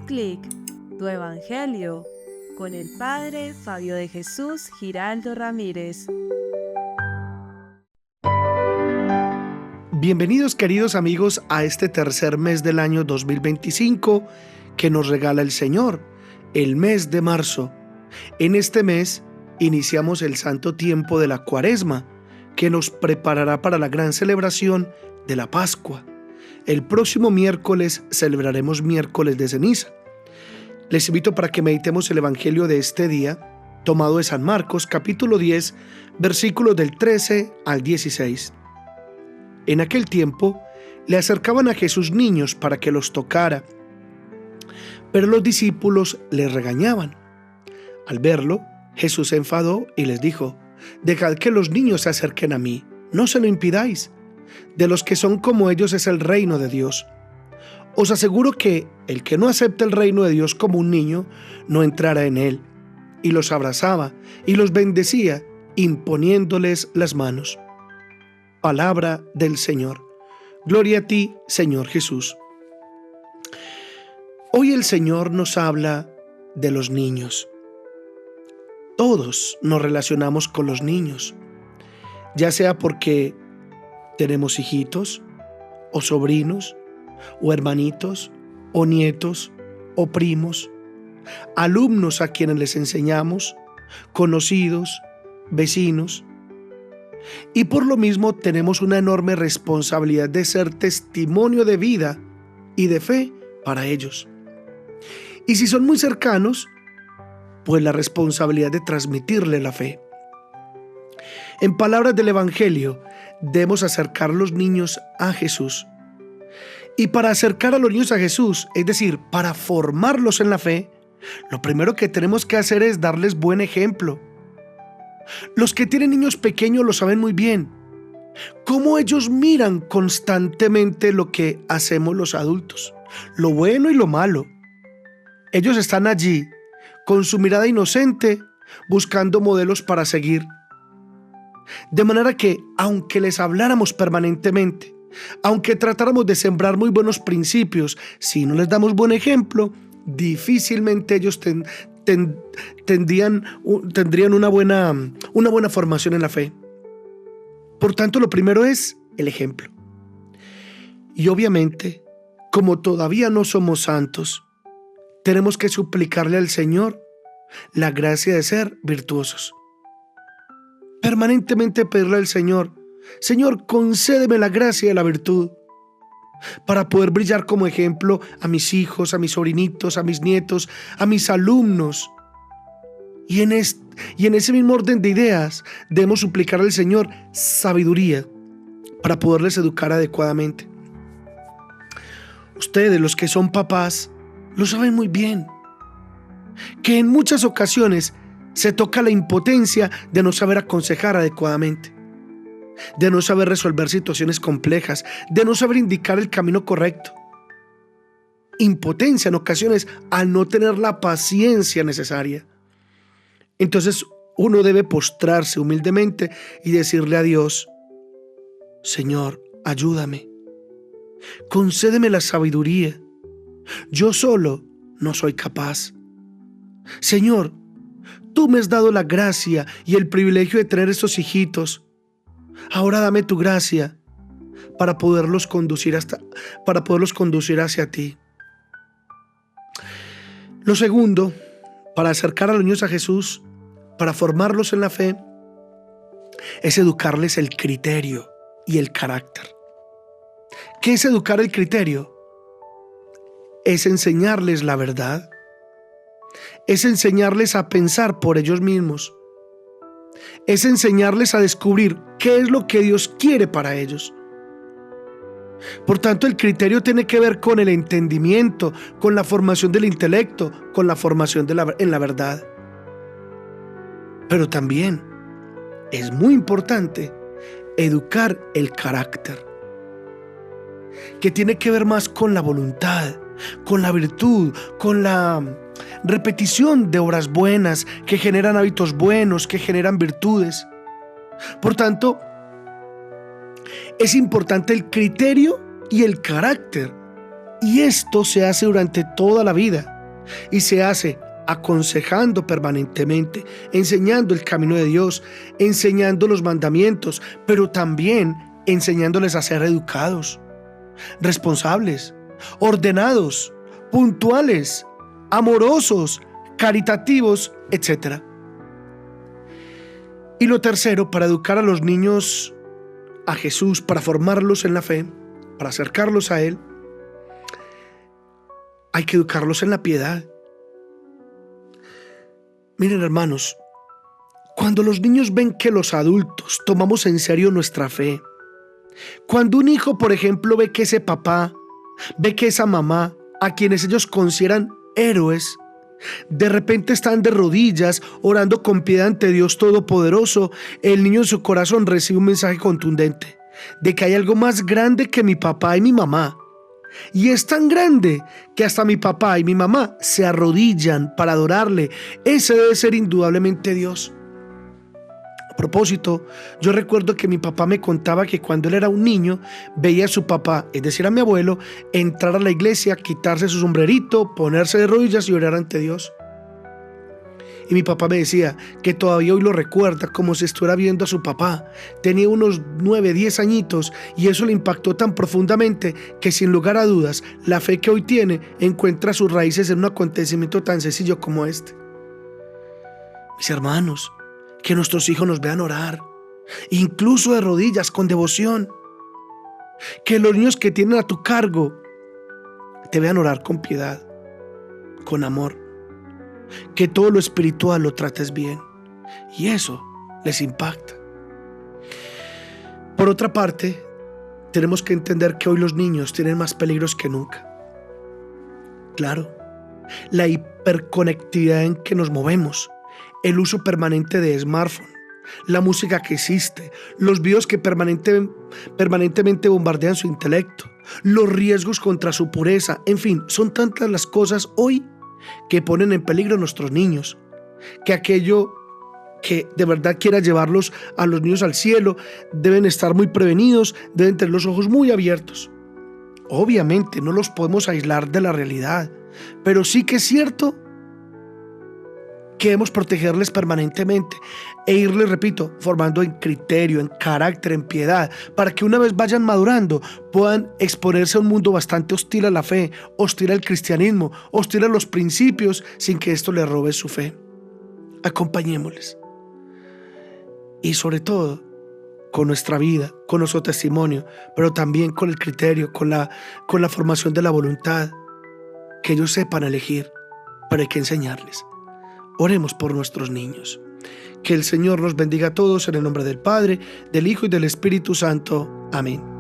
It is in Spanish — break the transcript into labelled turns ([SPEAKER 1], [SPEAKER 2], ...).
[SPEAKER 1] clic, tu evangelio, con el Padre Fabio de Jesús Giraldo Ramírez.
[SPEAKER 2] Bienvenidos, queridos amigos, a este tercer mes del año 2025 que nos regala el Señor, el mes de marzo. En este mes iniciamos el santo tiempo de la Cuaresma, que nos preparará para la gran celebración de la Pascua. El próximo miércoles celebraremos miércoles de ceniza. Les invito para que meditemos el evangelio de este día, tomado de San Marcos, capítulo 10, versículos del 13 al 16. En aquel tiempo le acercaban a Jesús niños para que los tocara, pero los discípulos le regañaban. Al verlo, Jesús se enfadó y les dijo: «Dejad que los niños se acerquen a mí, no se lo impidáis. De los que son como ellos es el reino de Dios. Os aseguro que el que no acepta el reino de Dios como un niño, no entrará en él». Y los abrazaba y los bendecía, imponiéndoles las manos. Palabra del Señor. Gloria a ti, Señor Jesús. Hoy el Señor nos habla de los niños. Todos nos relacionamos con los niños, ya sea porque tenemos hijitos, o sobrinos, o hermanitos, o nietos, o primos, alumnos a quienes les enseñamos, conocidos, vecinos. Y por lo mismo tenemos una enorme responsabilidad de ser testimonio de vida y de fe para ellos. Y si son muy cercanos, pues la responsabilidad de transmitirle la fe. En palabras del Evangelio, debemos acercar a los niños a Jesús. Y para acercar a los niños a Jesús, es decir, para formarlos en la fe, lo primero que tenemos que hacer es darles buen ejemplo. Los que tienen niños pequeños lo saben muy bien. Cómo ellos miran constantemente lo que hacemos los adultos, lo bueno y lo malo. Ellos están allí con su mirada inocente, buscando modelos para seguir. De manera que, aunque les habláramos permanentemente, aunque tratáramos de sembrar muy buenos principios, si no les damos buen ejemplo, difícilmente ellos tendrían una buena formación en la fe. Por tanto, lo primero es el ejemplo. Y obviamente, como todavía no somos santos, tenemos que suplicarle al Señor la gracia de ser virtuosos. Permanentemente pedirle al Señor: Señor, concédeme la gracia de la virtud para poder brillar como ejemplo a mis hijos, a mis sobrinitos, a mis nietos, a mis alumnos. Y en ese mismo orden de ideas debemos suplicar al Señor sabiduría para poderles educar adecuadamente. Ustedes, los que son papás, lo saben muy bien, que en muchas ocasiones se toca la impotencia de no saber aconsejar adecuadamente, de no saber resolver situaciones complejas, de no saber indicar el camino correcto. Impotencia en ocasiones al no tener la paciencia necesaria. Entonces uno debe postrarse humildemente y decirle a Dios: Señor, ayúdame, concédeme la sabiduría. Yo solo no soy capaz. Señor, tú me has dado la gracia y el privilegio de tener estos hijitos. Ahora dame tu gracia para poderlos conducir hacia ti. Lo segundo, para acercar a los niños a Jesús, para formarlos en la fe, es educarles el criterio y el carácter. ¿Qué es educar el criterio? Es enseñarles la verdad, es enseñarles a pensar por ellos mismos, es enseñarles a descubrir qué es lo que Dios quiere para ellos. Por tanto, el criterio tiene que ver con el entendimiento, con la formación del intelecto, con la formación en la verdad. Pero también es muy importante educar el carácter, que tiene que ver más con la voluntad, con la virtud, con la repetición de obras buenas que generan hábitos buenos, que generan virtudes. Por tanto, es importante el criterio y el carácter Y esto se hace durante toda la vida y se hace aconsejando permanentemente, enseñando el camino de Dios, enseñando los mandamientos, pero también enseñándoles a ser educados, responsables, ordenados, puntuales, amorosos, caritativos, etc. Y lo tercero, para educar a los niños a Jesús, para formarlos en la fe, para acercarlos a Él, hay que educarlos en la piedad. Miren, hermanos, cuando los niños ven que los adultos tomamos en serio nuestra fe, cuando un hijo, por ejemplo, ve que ese papá, ve que esa mamá, a quienes ellos consideran héroes, de repente están de rodillas orando con piedad ante Dios Todopoderoso, el niño en su corazón recibe un mensaje contundente de que hay algo más grande que mi papá y mi mamá. Y es tan grande que hasta mi papá y mi mamá se arrodillan para adorarle. Ese debe ser indudablemente Dios. A propósito, yo recuerdo que mi papá me contaba que cuando él era un niño veía a su papá, es decir, a mi abuelo, entrar a la iglesia, quitarse su sombrerito, ponerse de rodillas y orar ante Dios. Y mi papá me decía que todavía hoy lo recuerda como si estuviera viendo a su papá. Tenía unos 9, 10 añitos y eso le impactó tan profundamente que sin lugar a dudas la fe que hoy tiene encuentra sus raíces en un acontecimiento tan sencillo como este. Mis hermanos, que nuestros hijos nos vean orar, incluso de rodillas, con devoción. Que los niños que tienen a tu cargo te vean orar con piedad, con amor. Que todo lo espiritual lo trates bien. Y eso les impacta. Por otra parte, tenemos que entender que hoy los niños tienen más peligros que nunca. Claro, la hiperconectividad en que nos movemos, el uso permanente de smartphone, la música que existe, los videos que permanentemente bombardean su intelecto, los riesgos contra su pureza, en fin, son tantas las cosas hoy que ponen en peligro a nuestros niños, que aquello que de verdad quiera llevarlos a los niños al cielo, deben estar muy prevenidos, deben tener los ojos muy abiertos. Obviamente no los podemos aislar de la realidad, pero sí que es cierto que debemos protegerles permanentemente e irles, repito, formando en criterio, en carácter, en piedad, para que una vez vayan madurando puedan exponerse a un mundo bastante hostil a la fe, hostil al cristianismo, hostil a los principios, sin que esto les robe su fe. Acompañémosles. Y sobre todo, con nuestra vida, con nuestro testimonio, pero también con el criterio, con la formación de la voluntad, que ellos sepan elegir, pero hay que enseñarles. Oremos por nuestros niños. Que el Señor nos bendiga a todos en el nombre del Padre, del Hijo y del Espíritu Santo. Amén.